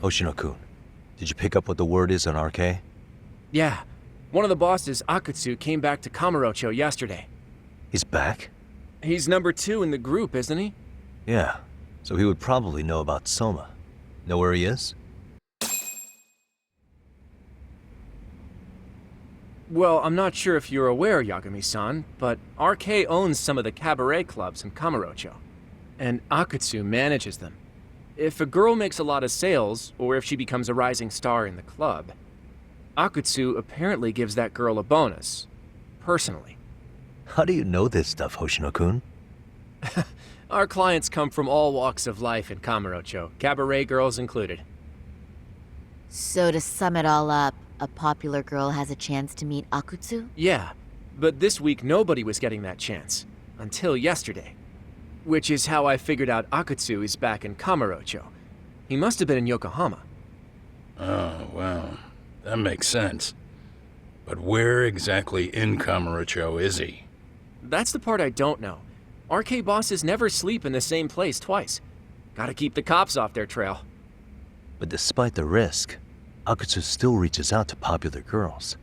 Hoshino-kun, did you pick up what the word is on RK? Yeah. One of the bosses, Akutsu, came back to Kamurocho yesterday. He's back? He's number 2 in the group, isn't he? Yeah, so he would probably know about Soma. Know where he is? Well, I'm not sure if you're aware, Yagami-san, but RK owns some of the cabaret clubs in Kamurocho, and Akutsu manages them. If a girl makes a lot of sales, or if she becomes a rising star in the club, Akutsu apparently gives that girl a bonus, personally. How do you know this stuff, Hoshino-kun? Our clients come from all walks of life in Kamurocho, cabaret girls included. So to sum it all up, a popular girl has a chance to meet Akutsu? Yeah, but this week nobody was getting that chance, until yesterday. Which is how I figured out Akutsu is back in Kamurocho. He must have been in Yokohama. Oh, well, that makes sense. But where exactly in Kamurocho is he? That's the part I don't know. RK bosses never sleep in the same place twice. Gotta keep the cops off their trail. But despite the risk, Akutsu still reaches out to popular girls.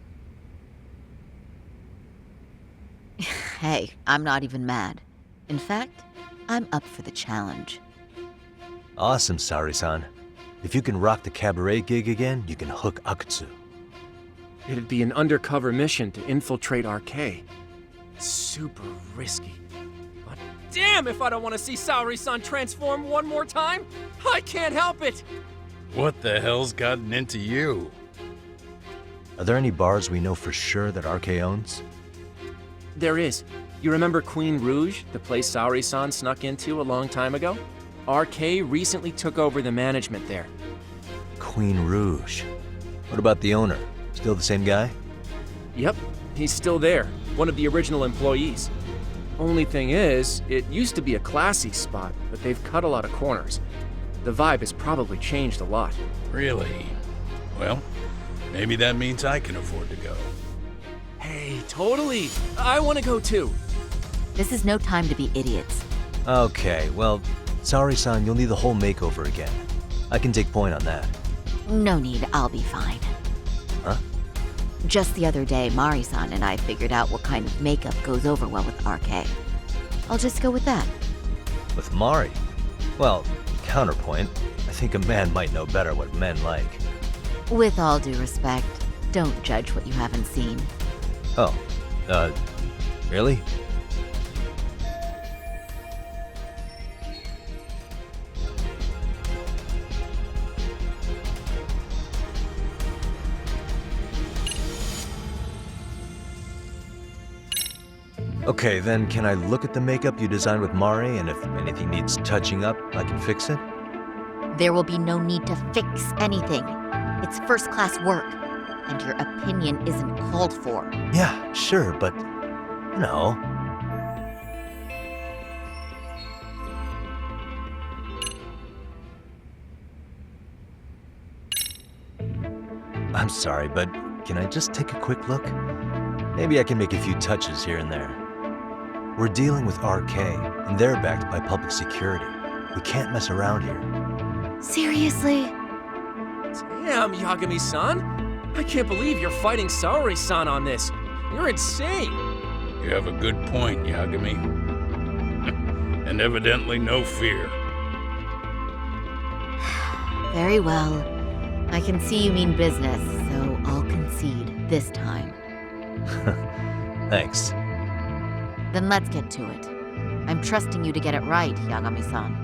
Hey, I'm not even mad. In fact, I'm up for the challenge. Awesome, Saori-san. If you can rock the cabaret gig again, you can hook Akutsu. It'd be an undercover mission to infiltrate RK. Super risky. But damn if I don't want to see Saori-san transform one more time! I can't help it! What the hell's gotten into you? Are there any bars we know for sure that RK owns? There is. You remember Queen Rouge, the place Saori-san snuck into a long time ago? RK recently took over the management there. Queen Rouge. What about the owner? Still the same guy? Yep, he's still there, one of the original employees. Only thing is, it used to be a classy spot, but they've cut a lot of corners. The vibe has probably changed a lot. Really? Well, maybe that means I can afford to go. Hey, totally! I want to go too! This is no time to be idiots. Okay, well, Saori-san, you'll need the whole makeover again. I can take point on that. No need, I'll be fine. Huh? Just the other day, Mari-san and I figured out what kind of makeup goes over well with RK. I'll just go with that. With Mari? Well, counterpoint, I think a man might know better what men like. With all due respect, don't judge what you haven't seen. Oh, really? Okay, then can I look at the makeup you designed with Mari, and if anything needs touching up, I can fix it? There will be no need to fix anything. It's first-class work, and your opinion isn't called for. Yeah, sure, but, you know. I'm sorry, but can I just take a quick look? Maybe I can make a few touches here and there. We're dealing with RK, and they're backed by public security. We can't mess around here. Seriously? Damn, Yagami-san! I can't believe you're fighting Saori-san on this. You're insane! You have a good point, Yagami. And evidently no fear. Very well. I can see you mean business, so I'll concede this time. Thanks. Then let's get to it. I'm trusting you to get it right, Yagami-san.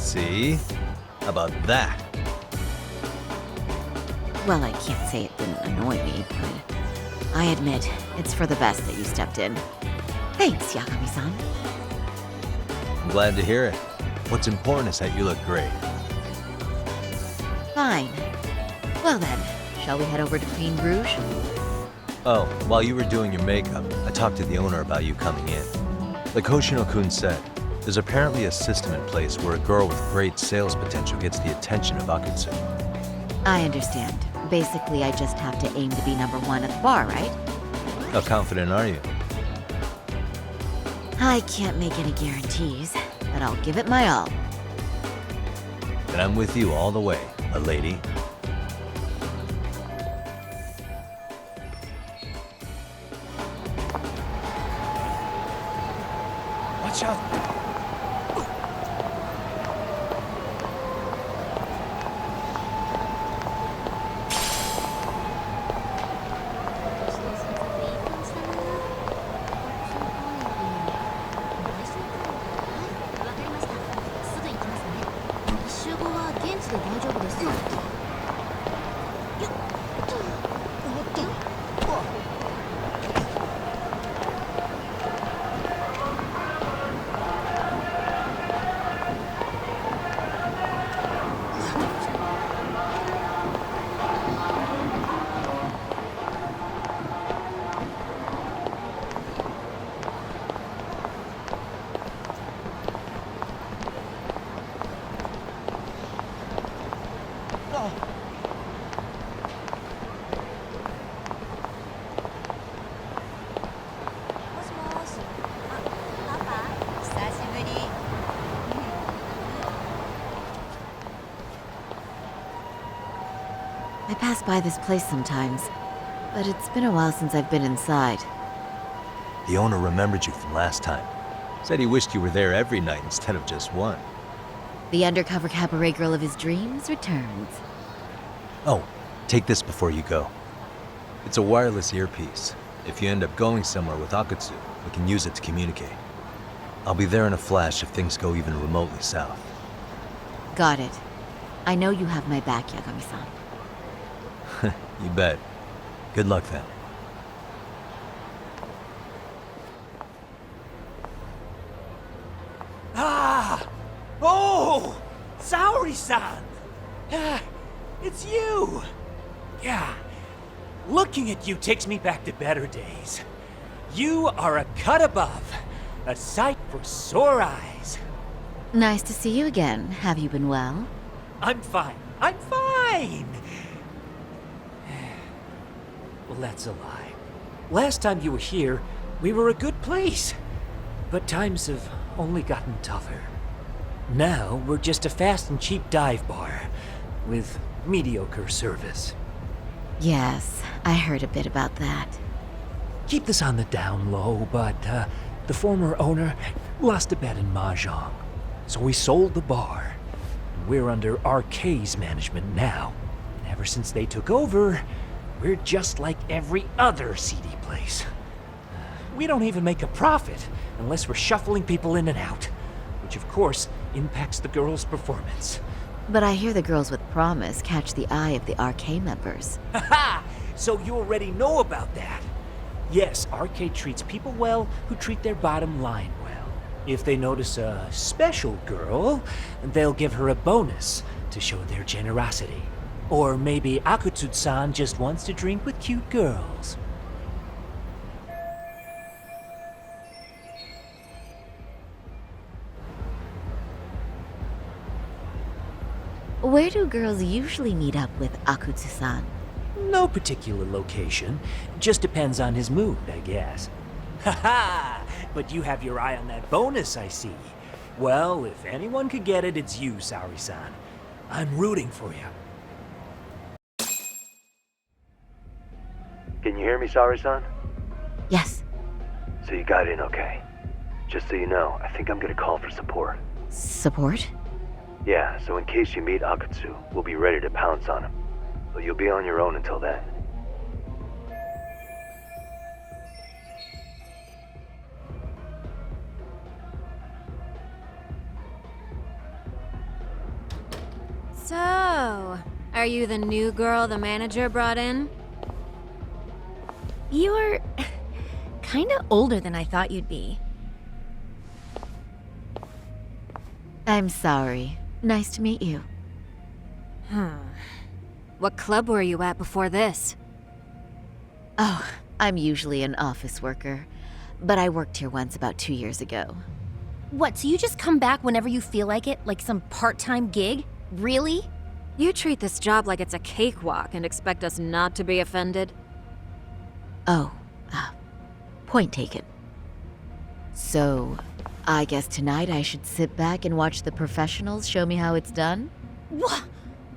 See? How about that? Well, I can't say it didn't annoy me, but I admit it's for the best that you stepped in. Thanks, Yagami-san. I'm glad to hear it. What's important is that you look great. Fine. Well then, shall we head over to Queen Bruges? Oh, while you were doing your makeup, I talked to the owner about you coming in. Like Hoshino-kun said, there's apparently a system in place where a girl with great sales potential gets the attention of Akutsu. I understand. Basically, I just have to aim to be number one at the bar, right? How confident are you? I can't make any guarantees, but I'll give it my all. And I'm with you all the way, a lady. Watch out! I pass by this place sometimes, but it's been a while since I've been inside. The owner remembered you from last time. Said he wished you were there every night instead of just one. The undercover cabaret girl of his dreams returns. Oh, take this before you go. It's a wireless earpiece. If you end up going somewhere with Akutsu, we can use it to communicate. I'll be there in a flash if things go even remotely south. Got it. I know you have my back, Yagami-san. You bet. Good luck then. Ah! Oh! Saori-san! Ah, it's you! Yeah. Looking at you takes me back to better days. You are a cut above. A sight for sore eyes. Nice to see you again. Have you been well? I'm fine. I'm fine! Well, that's a lie. Last time you were here, we were a good place. But times have only gotten tougher. Now, we're just a fast and cheap dive bar with mediocre service. Yes, I heard a bit about that. Keep this on the down low, but the former owner lost a bet in Mahjong. So we sold the bar. We're under RK's management now. And ever since they took over, we're just like every other seedy place. We don't even make a profit unless we're shuffling people in and out, which of course impacts the girls' performance. But I hear the girls with promise catch the eye of the RK members. Haha! So you already know about that. Yes, RK treats people well who treat their bottom line well. If they notice a special girl, they'll give her a bonus to show their generosity. Or maybe Akutsu-san just wants to drink with cute girls. Where do girls usually meet up with Akutsu-san? No particular location. Just depends on his mood, I guess. Haha! But you have your eye on that bonus, I see. Well, if anyone could get it, it's you, Saori-san. I'm rooting for you. Can you hear me, Saori-san? Yes. So you got in okay. Just so you know, I think I'm gonna call for support. Support? Yeah, so in case you meet Akutsu, we'll be ready to pounce on him. But you'll be on your own until then. So, are you the new girl the manager brought in? You're kinda older than I thought you'd be. I'm sorry. Nice to meet you. What club were you at before this? Oh, I'm usually an office worker, but I worked here once about 2 years ago. What, so you just come back whenever you feel like it? Like some part-time gig? Really? You treat this job like it's a cakewalk and expect us not to be offended? Oh, point taken. So, I guess tonight I should sit back and watch the professionals show me how it's done? What?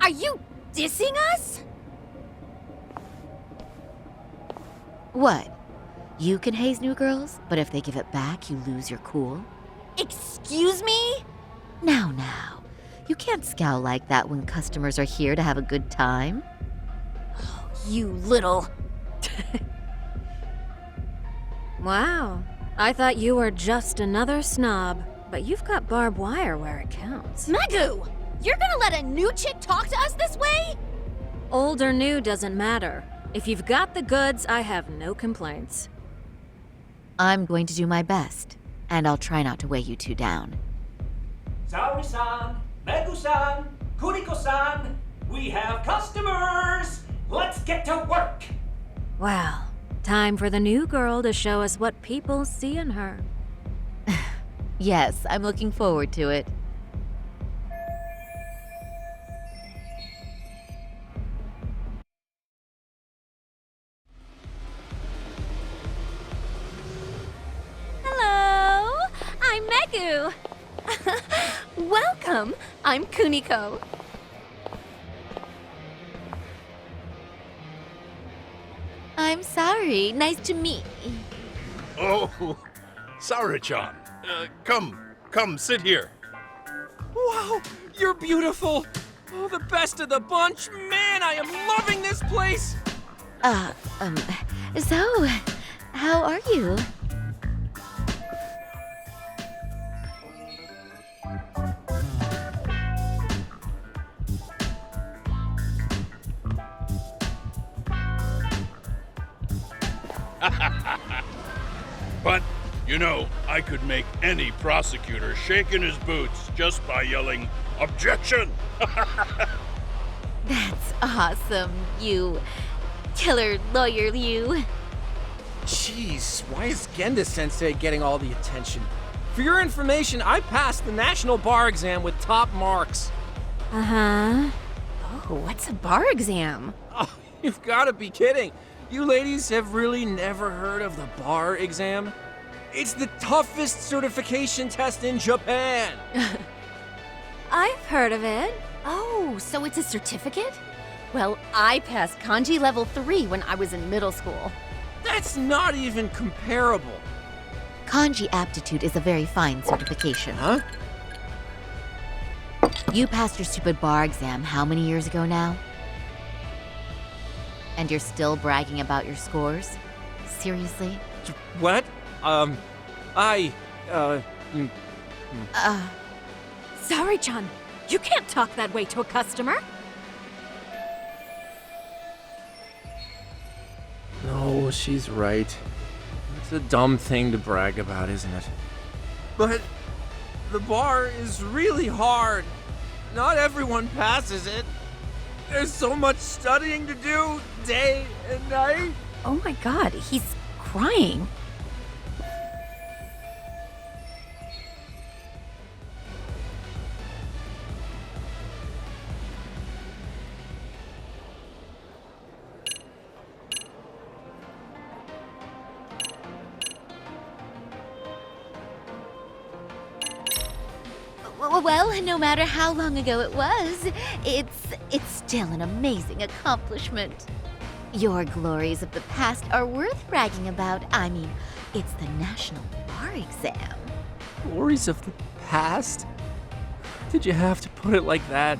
Are you dissing us? What? You can haze new girls, but if they give it back, you lose your cool? Excuse me? Now. You can't scowl like that when customers are here to have a good time. You little... Wow. I thought you were just another snob, but you've got barbed wire where it counts. Megu! You're gonna let a new chick talk to us this way? Old or new doesn't matter. If you've got the goods, I have no complaints. I'm going to do my best, and I'll try not to weigh you two down. Saori-san, Megu-san, Kuriko-san, we have customers! Let's get to work! Well, time for the new girl to show us what people see in her. Yes, I'm looking forward to it. Hello, I'm Megu. Welcome, I'm Kuniko. I'm sorry. Nice to meet. Oh, Saori-chan. Come, sit here. Wow, you're beautiful. Oh, the best of the bunch. Man, I am loving this place. So, how are you? But, I could make any prosecutor shake in his boots just by yelling, "Objection!" That's awesome, you killer lawyer, you. Jeez, why is Genda-sensei getting all the attention? For your information, I passed the national bar exam with top marks. Uh-huh. Oh, what's a bar exam? Oh, you've got to be kidding. You ladies have really never heard of the bar exam? It's the toughest certification test in Japan. I've heard of it. Oh, so it's a certificate? Well, I passed kanji level 3 when I was in middle school. That's not even comparable. Kanji aptitude is a very fine certification. Huh? You passed your stupid bar exam how many years ago now? And you're still bragging about your scores? Seriously? What? Saori-chan, you can't talk that way to a customer. No, she's right. It's a dumb thing to brag about, isn't it? But the bar is really hard. Not everyone passes it. There's so much studying to do, day and night. Oh my god, he's crying. Well, no matter how long ago it was, it's still an amazing accomplishment. Your glories of the past are worth bragging about. I mean, it's the national bar exam. Glories of the past? Did you have to put it like that?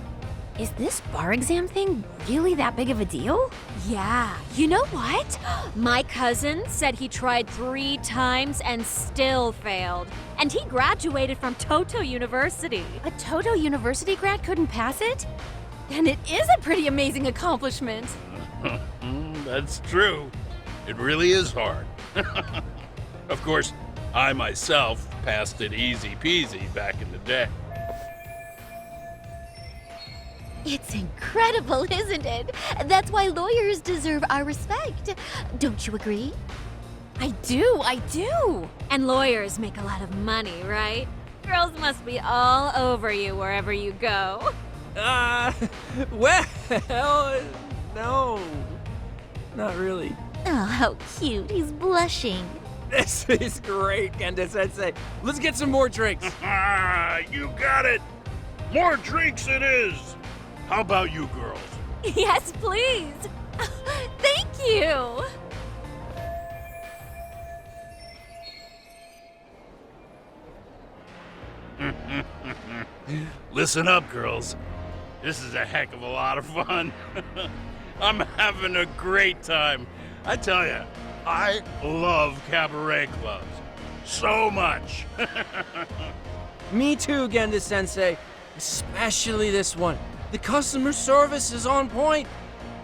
Is this bar exam thing really that big of a deal? Yeah, you know what? My cousin said he tried 3 times and still failed. And he graduated from Toto University. A Toto University grad couldn't pass it? And it is a pretty amazing accomplishment. That's true. It really is hard. Of course, I myself passed it easy peasy back in the day. It's incredible, isn't it? That's why lawyers deserve our respect. Don't you agree? I do. And lawyers make a lot of money, right? Girls must be all over you wherever you go. Well, no. Not really. Oh, how cute. He's blushing. This is great, Kenda-sensei. Let's get some more drinks. You got it! More drinks it is! How about you girls? Yes, please. Thank you. Listen up, girls. This is a heck of a lot of fun. I'm having a great time. I tell you, I love cabaret clubs so much. Me too, Genda-sensei. Especially this one. The customer service is on point.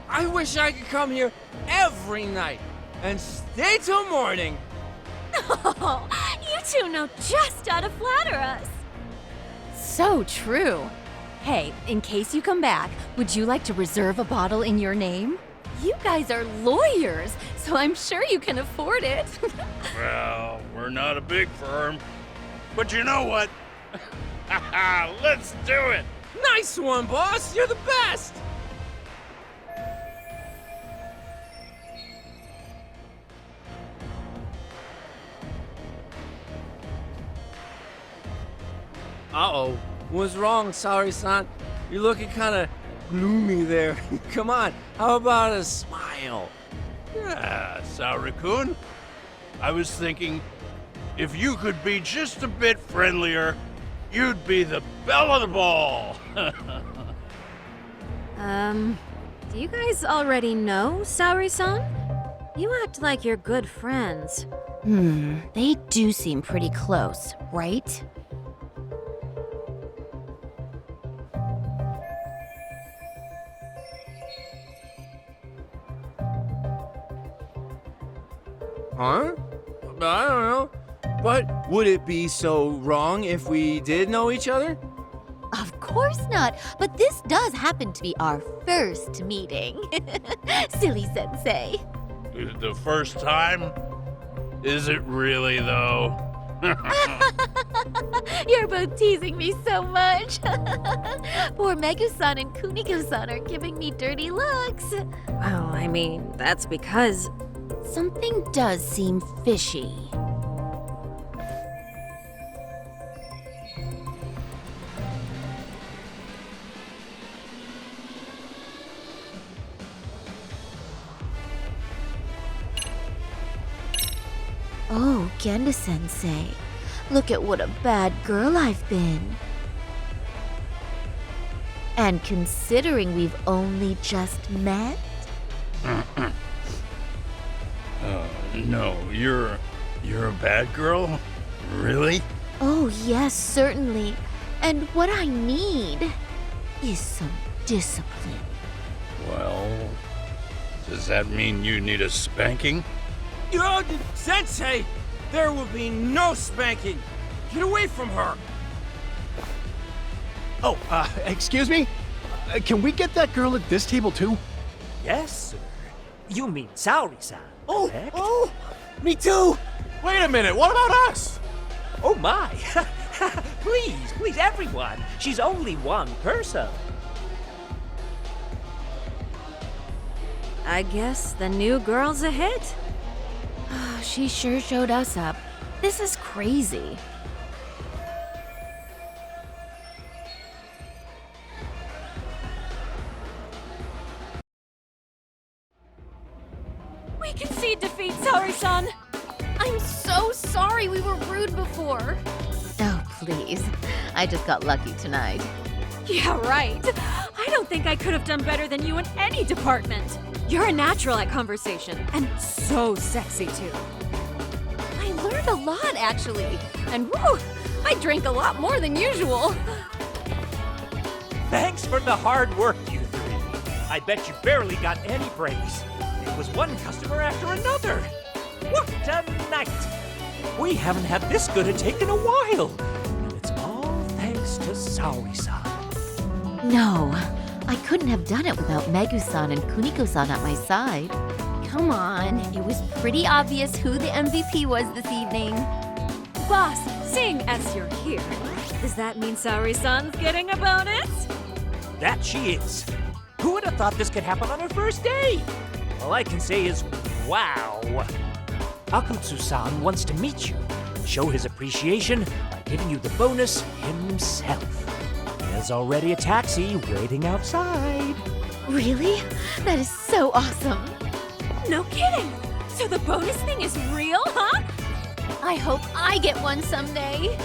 I wish I could come here every night and stay till morning. Oh, you two know just how to flatter us. So true. Hey, in case you come back, would you like to reserve a bottle in your name? You guys are lawyers, so I'm sure you can afford it. Well, we're not a big firm, but you know what? Let's do it! Nice one, boss. You're the best. Uh-oh. What's wrong, Saori-san? You're looking kind of gloomy there. Come on, how about a smile? Yeah, Saori-kun. I was thinking, if you could be just a bit friendlier, you'd be the belle of the ball. Do you guys already know Saori-san? You act like you're good friends. They do seem pretty close, right? Huh? I don't know. But would it be so wrong if we did know each other? Of course not, but this does happen to be our first meeting. Silly sensei. The first time? Is it really, though? You're both teasing me so much. Poor Megu-san and Kuniko-san are giving me dirty looks. Well, I mean, that's because... Something does seem fishy. Oh, Genda-sensei. Look at what a bad girl I've been. And considering we've only just met? No, you're a bad girl? Really? Oh, yes, certainly. And what I need is some discipline. Well, does that mean you need a spanking? Sensei! There will be no spanking! Get away from her! Oh, excuse me? Can we get that girl at this table too? Yes, sir. You mean Saori-san, correct? Oh, me too! Wait a minute, what about us? Oh my! Please, everyone. She's only one person. I guess the new girl's a hit. She sure showed us up. This is crazy. We concede defeat, Saori-san. I'm so sorry we were rude before. Oh, please. I just got lucky tonight. Yeah, right. I don't think I could have done better than you in any department. You're a natural at conversation, and so sexy too. I learned a lot, actually. And woo, I drank a lot more than usual. Thanks for the hard work, you I bet you barely got any breaks. It was one customer after another. What a night! We haven't had this good a take in a while. And it's all thanks to Saori-san. No, I couldn't have done it without Megu-san and Kuniko-san at my side. Come on, it was pretty obvious who the MVP was this evening. Boss, seeing as you're here, does that mean Saori-san's getting a bonus? That she is. Who would have thought this could happen on her first day? All I can say is, wow. Akutsu-san wants to meet you, show his appreciation by giving you the bonus himself. There's already a taxi waiting outside. Really? That is so awesome. No kidding! So the bonus thing is real, huh? I hope I get one someday.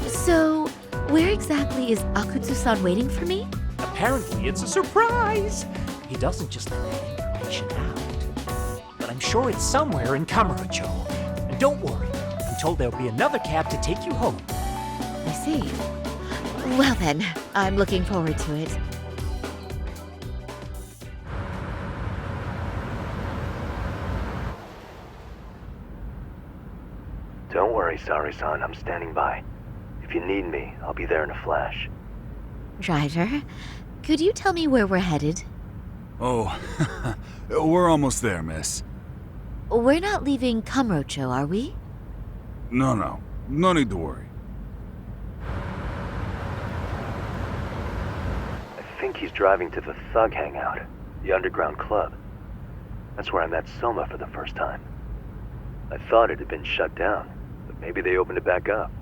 So, where exactly is Akutsu-san waiting for me? Apparently it's a surprise. He doesn't just let that information out. But I'm sure it's somewhere in Kamurocho. And don't worry, I'm told there'll be another cab to take you home. I see. Well then, I'm looking forward to it. Don't worry, Saori-san. I'm standing by. If you need me, I'll be there in a flash. Ryder, could you tell me where we're headed? Oh, we're almost there, miss. We're not leaving Kamurocho, are we? No need to worry. I think he's driving to the Thug Hangout, the underground club. That's where I met Soma for the first time. I thought it had been shut down, but maybe they opened it back up.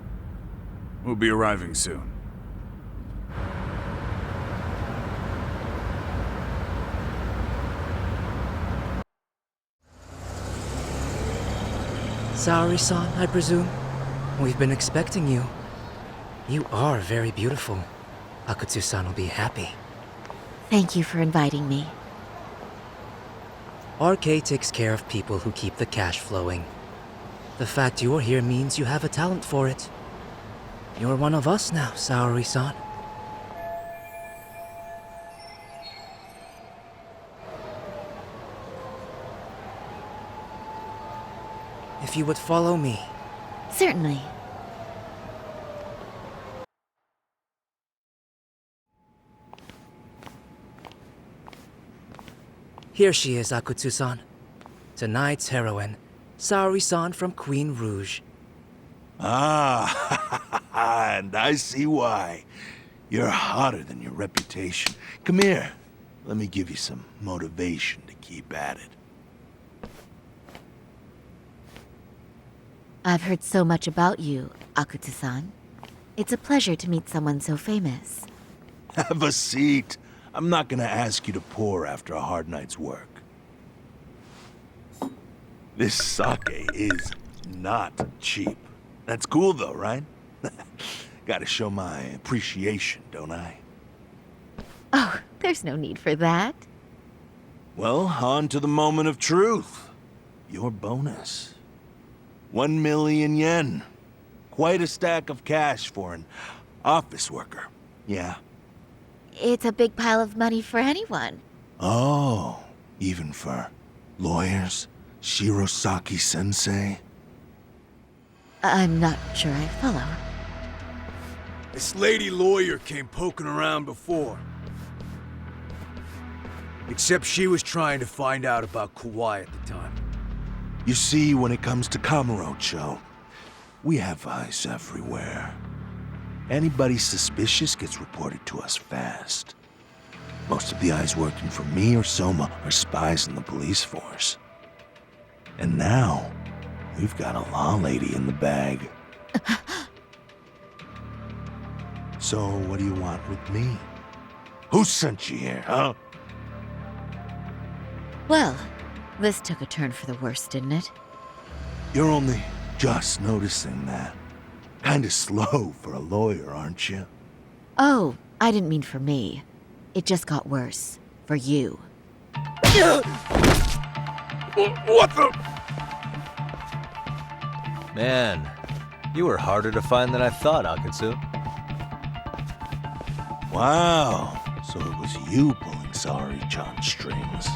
We'll be arriving soon. Saori-san, I presume? We've been expecting you. You are very beautiful. Akutsu-san will be happy. Thank you for inviting me. RK takes care of people who keep the cash flowing. The fact you're here means you have a talent for it. You're one of us now, Saori-san. If you would follow me. Certainly. Here she is, Akutsu-san. Tonight's heroine, Saori-san from Queen Rouge. Ah, and I see why. You're hotter than your reputation. Come here. Let me give you some motivation to keep at it. I've heard so much about you, Akutsu-san. It's a pleasure to meet someone so famous. Have a seat. I'm not gonna ask you to pour after a hard night's work. This sake is not cheap. That's cool though, right? Gotta show my appreciation, don't I? Oh, there's no need for that. Well, on to the moment of truth. Your bonus. 1 million yen. Quite a stack of cash for an office worker. Yeah. It's a big pile of money for anyone. Oh, even for lawyers? Shirosaki sensei? I'm not sure I follow. This lady lawyer came poking around before. Except she was trying to find out about Kauai at the time. You see, when it comes to Kamurocho, we have eyes everywhere. Anybody suspicious gets reported to us fast. Most of the eyes working for me or Soma are spies in the police force. And now, we've got a law lady in the bag. So, what do you want with me? Who sent you here, huh? Well, this took a turn for the worse, didn't it? You're only just noticing that. Kinda slow for a lawyer, aren't you? Oh, I didn't mean for me. It just got worse. For you. What the? Man, you were harder to find than I thought, Akutsu. Wow, so it was you pulling Saori-chan's strings.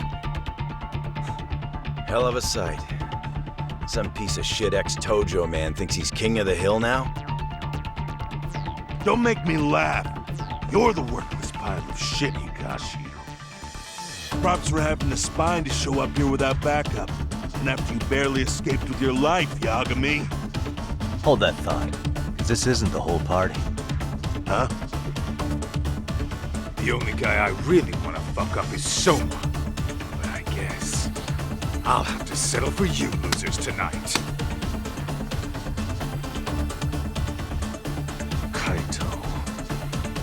Hell of a sight. Some piece of shit ex-Tojo man thinks he's king of the hill now? Don't make me laugh. You're the worthless pile of shit, Hikashi. Props for having the spine to show up here without backup. And after you barely escaped with your life, Yagami. Hold that thought, 'cause this isn't the whole party. Huh? The only guy I really want to fuck up is Soma. But I guess I'll have to settle for you losers tonight. Kaito.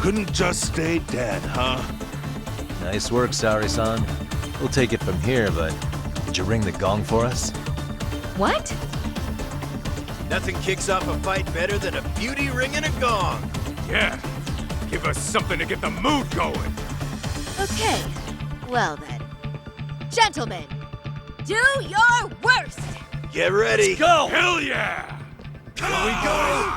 Couldn't just stay dead, huh? Nice work, Saori-san. We'll take it from here, but did you ring the gong for us? What? Nothing kicks off a fight better than a beauty ringing a gong. Yeah, give us something to get the mood going. Okay, well then. Gentlemen, do your worst! Get ready. Let's go! Hell yeah! Here we go.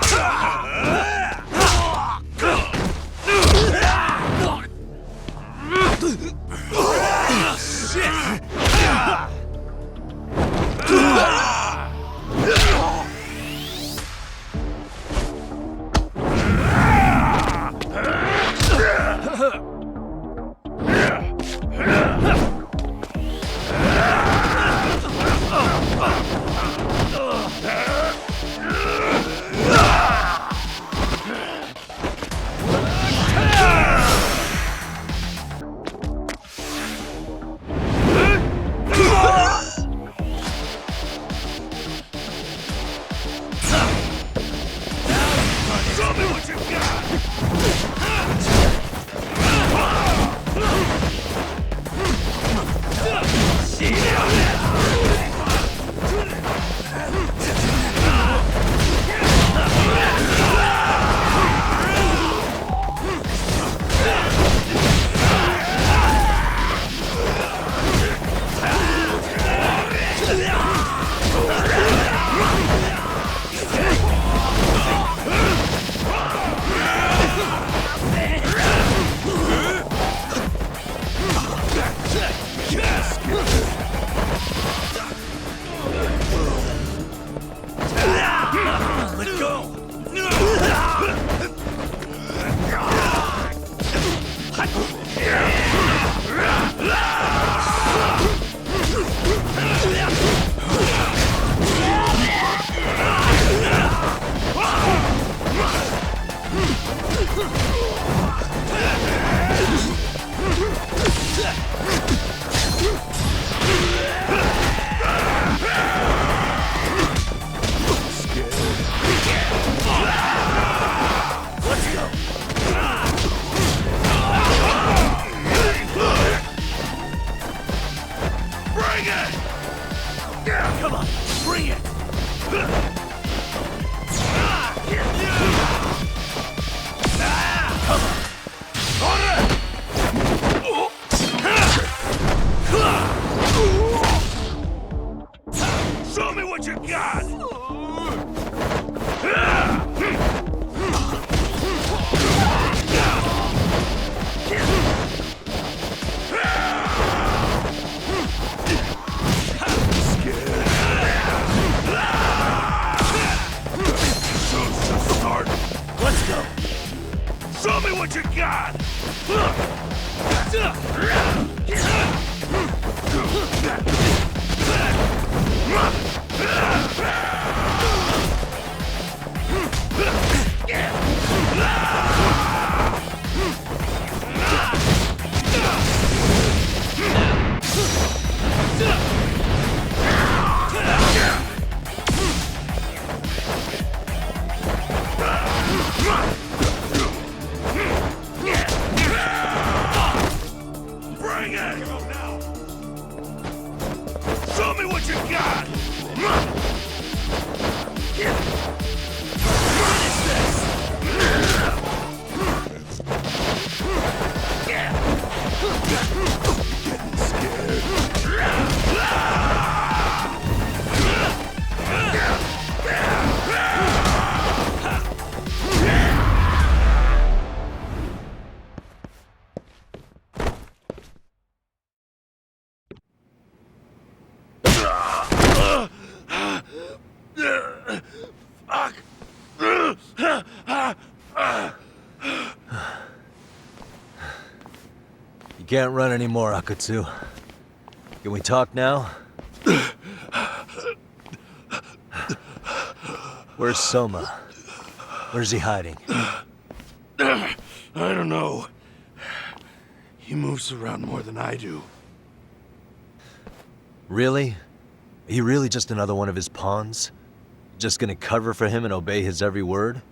You can't run anymore, Akatsu. Can we talk now? Where's Soma? Where's he hiding? I don't know. He moves around more than I do. Really? Are you really just another one of his pawns? Just gonna cover for him and obey his every word?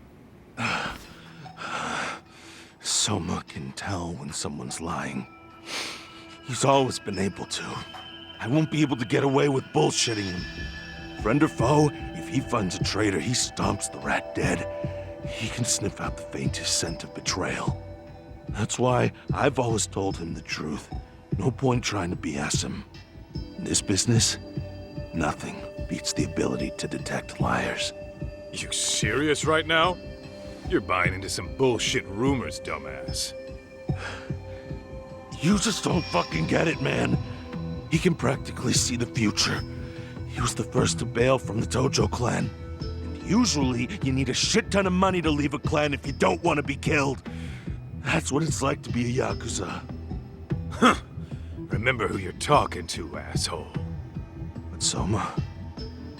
Soma can tell when someone's lying. He's always been able to. I won't be able to get away with bullshitting him. Friend or foe, if he finds a traitor, he stomps the rat dead. He can sniff out the faintest scent of betrayal. That's why I've always told him the truth. No point trying to BS him. In this business, nothing beats the ability to detect liars. You serious right now? You're buying into some bullshit rumors, dumbass. You just don't fucking get it, man. He can practically see the future. He was the first to bail from the Tojo clan. And usually, you need a shit ton of money to leave a clan if you don't want to be killed. That's what it's like to be a Yakuza. Huh. Remember who you're talking to, asshole. But Soma,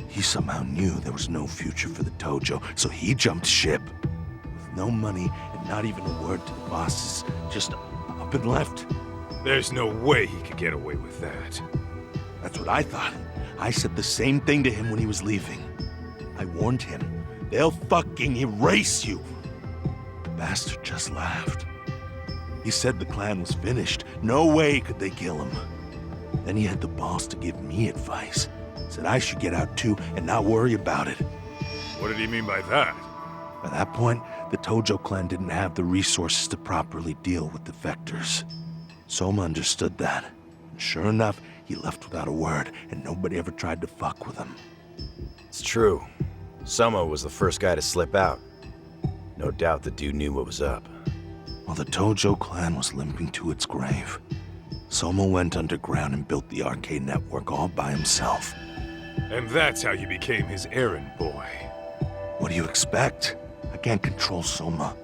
he somehow knew there was no future for the Tojo, so he jumped ship. With no money and not even a word to the bosses, just up and left. There's no way he could get away with that. That's what I thought. I said the same thing to him when he was leaving. I warned him, they'll fucking erase you. The bastard just laughed. He said the clan was finished. No way could they kill him. Then he had the balls to give me advice. Said I should get out too and not worry about it. What did he mean by that? By that point, the Tojo clan didn't have the resources to properly deal with defectors. Soma understood that. And sure enough, he left without a word, and nobody ever tried to fuck with him. It's true. Soma was the first guy to slip out. No doubt the dude knew what was up. While the Tojo clan was limping to its grave, Soma went underground and built the arcade network all by himself. And that's how you became his errand boy. What do you expect? I can't control Soma.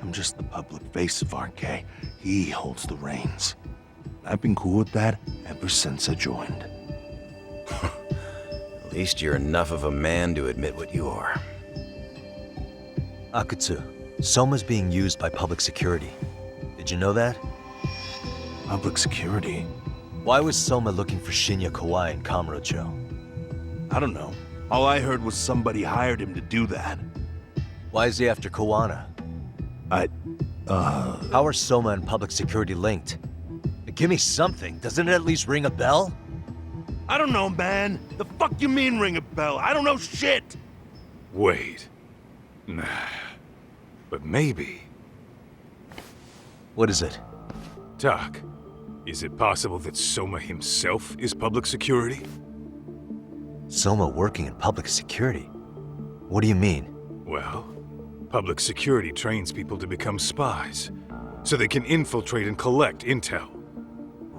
I'm just the public face of RK. He holds the reins. I've been cool with that ever since I joined. At least you're enough of a man to admit what you are. Akatsu, Soma's being used by public security. Did you know that? Public security? Why was Soma looking for Shinya Kawai in Kamurocho? I don't know. All I heard was somebody hired him to do that. Why is he after Kawana? How are Soma and public security linked? Give me something. Doesn't it at least ring a bell? I don't know, man. The fuck you mean ring a bell? I don't know shit! Wait. Nah. But maybe. What is it? Doc, is it possible that Soma himself is public security? Soma working in public security? What do you mean? Well, public security trains people to become spies, so they can infiltrate and collect intel.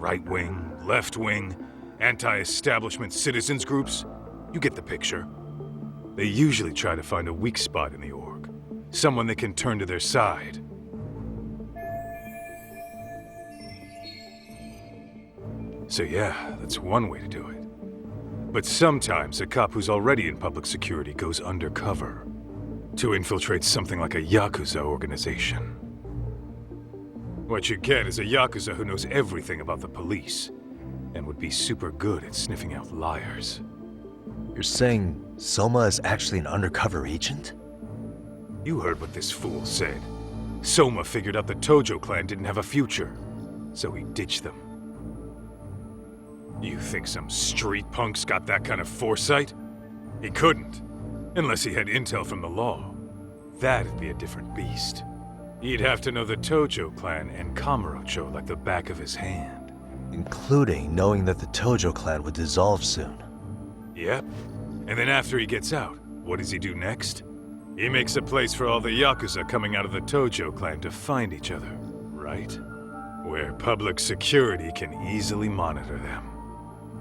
Right-wing, left-wing, anti-establishment citizens groups. You get the picture. They usually try to find a weak spot in the org, someone they can turn to their side. So yeah, that's one way to do it. But sometimes a cop who's already in public security goes undercover to infiltrate something like a Yakuza organization. What you get is a Yakuza who knows everything about the police and would be super good at sniffing out liars. You're saying Soma is actually an undercover agent? You heard what this fool said. Soma figured out the Tojo clan didn't have a future, so he ditched them. You think some street punk's got that kind of foresight? He couldn't, unless he had intel from the law. That'd be a different beast. He'd have to know the Tojo clan and Kamurocho like the back of his hand. Including knowing that the Tojo clan would dissolve soon. Yep. And then after he gets out, what does he do next? He makes a place for all the Yakuza coming out of the Tojo clan to find each other, right? Where public security can easily monitor them.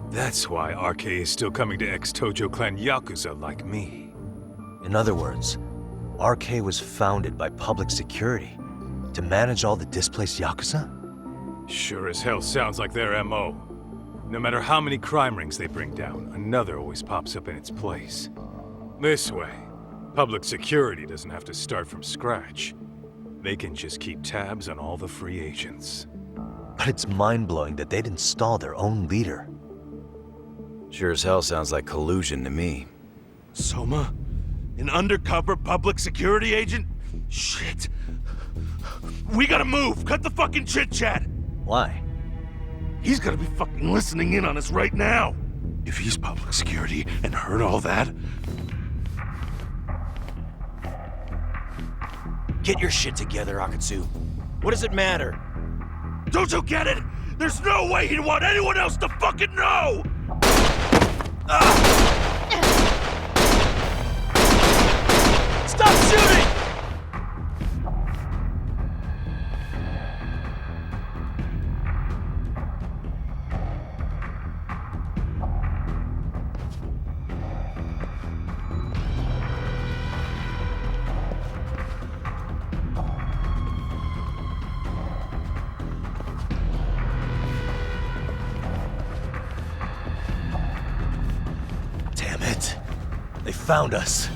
That's why RK is still coming to ex-Tojo clan Yakuza like me. In other words, RK was founded by public security to manage all the displaced Yakuza? Sure as hell sounds like their MO. No matter how many crime rings they bring down, another always pops up in its place. This way, public security doesn't have to start from scratch. They can just keep tabs on all the free agents. But it's mind-blowing that they'd install their own leader. Sure as hell sounds like collusion to me. Soma? An undercover public security agent? Shit. We gotta move! Cut the fucking chit-chat! Why? He's gotta be fucking listening in on us right now! If he's public security and heard all that... Get your shit together, Akatsu. What does it matter? Don't you get it? There's no way he'd want anyone else to fucking know! Stop shooting! Damn it. They found us.